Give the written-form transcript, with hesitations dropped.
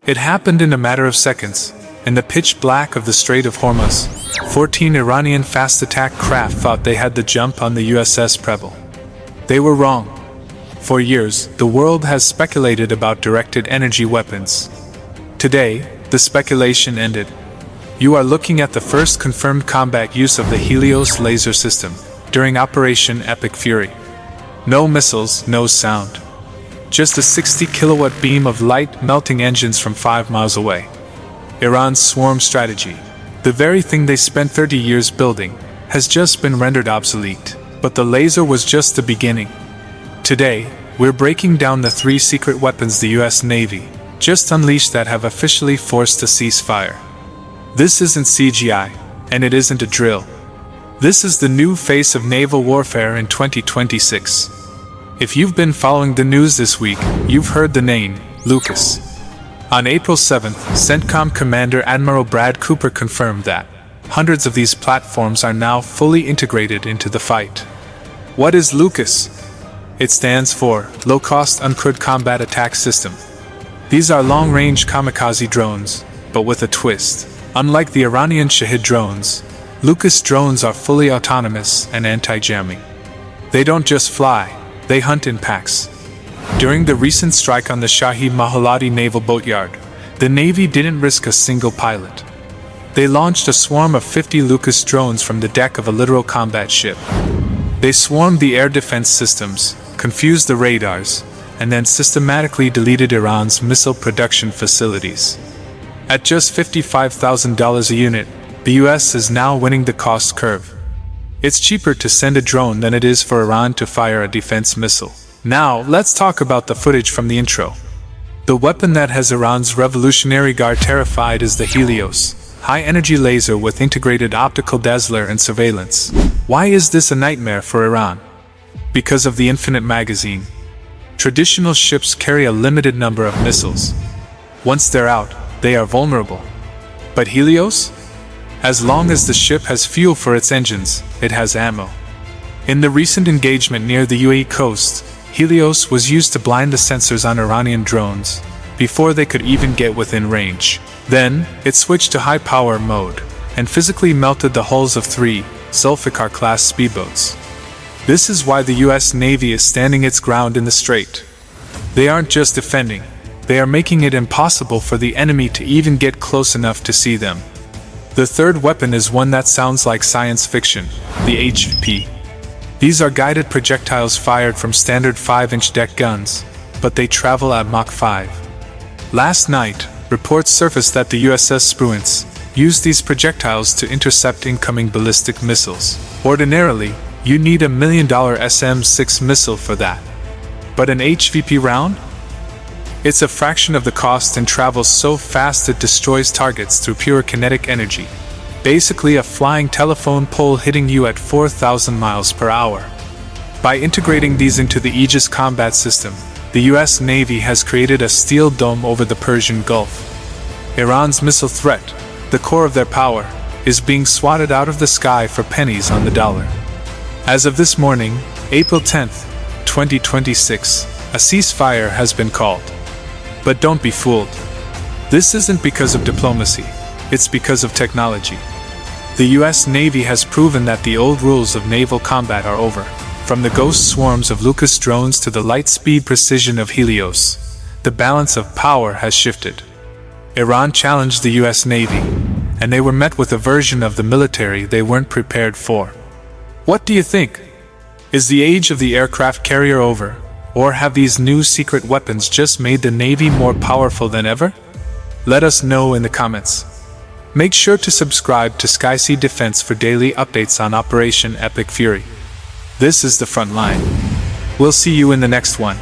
It happened in a matter of seconds. In the pitch black of the Strait of Hormuz, 14 Iranian fast attack craft thought they had the jump on the USS Preble. They were wrong. For years, the world has speculated about directed energy weapons. Today, the speculation ended. You are looking at the first confirmed combat use of the HELIOS Laser System during Operation Epic Fury. No missiles, no sound. Just a 60-kilowatt beam of light melting engines from 5 miles away. Iran's swarm strategy, the very thing they spent 30 years building, has just been rendered obsolete. But the laser was just the beginning. Today, we're breaking down the 3 secret weapons the US Navy just unleashed that have officially forced a ceasefire. This isn't CGI, and it isn't a drill. This is the new face of naval warfare in 2026. If you've been following the news this week, you've heard the name, Lucas. On April 7th, CENTCOM Commander Admiral Brad Cooper confirmed that hundreds of these platforms are now fully integrated into the fight. What is Lucas? It stands for Low-Cost Uncrewed Combat Attack System. These are long-range kamikaze drones, but with a twist. Unlike the Iranian Shahid drones, Lucas drones are fully autonomous and anti-jamming. They don't just fly, they hunt in packs. During the recent strike on the Shahi Mahalati naval boatyard, the Navy didn't risk a single pilot. They launched a swarm of 50 Lucas drones from the deck of a literal combat ship. They swarmed the air defense systems, confused the radars, and then systematically deleted Iran's missile production facilities. At just $55,000 a unit, the US is now winning the cost curve. It's cheaper to send a drone than it is for Iran to fire a defense missile. Now, let's talk about the footage from the intro. The weapon that has Iran's Revolutionary Guard terrified is the HELIOS, high-energy laser with integrated optical dazzler and surveillance. Why is this a nightmare for Iran? Because of the infinite magazine. Traditional ships carry a limited number of missiles. Once they're out, they are vulnerable. But HELIOS? As long as the ship has fuel for its engines, it has ammo. In the recent engagement near the UAE coast, HELIOS was used to blind the sensors on Iranian drones before they could even get within range. Then, it switched to high-power mode and physically melted the hulls of 3 Zulfikar-class speedboats. This is why the US Navy is standing its ground in the strait. They aren't just defending, they are making it impossible for the enemy to even get close enough to see them. The third weapon is one that sounds like science fiction, the HVP. These are guided projectiles fired from standard 5-inch deck guns, but they travel at Mach 5. Last night, reports surfaced that the USS Spruance used these projectiles to intercept incoming ballistic missiles. Ordinarily, you need $1 million SM-6 missile for that. But an HVP round? It's a fraction of the cost and travels so fast it destroys targets through pure kinetic energy. Basically a flying telephone pole hitting you at 4,000 miles per hour. By integrating these into the Aegis combat system, the US Navy has created a steel dome over the Persian Gulf. Iran's missile threat, the core of their power, is being swatted out of the sky for pennies on the dollar. As of this morning, April 10th, 2026, a ceasefire has been called. But don't be fooled. This isn't because of diplomacy, it's because of technology. The US Navy has proven that the old rules of naval combat are over. From the ghost swarms of Lucas drones to the light-speed precision of HELIOS, the balance of power has shifted. Iran challenged the US Navy, and they were met with a version of the military they weren't prepared for. What do you think? Is the age of the aircraft carrier over, or have these new secret weapons just made the Navy more powerful than ever? Let us know in the comments. Make sure to subscribe to SkySea Defense for daily updates on Operation Epic Fury. This is the front line. We'll see you in the next one.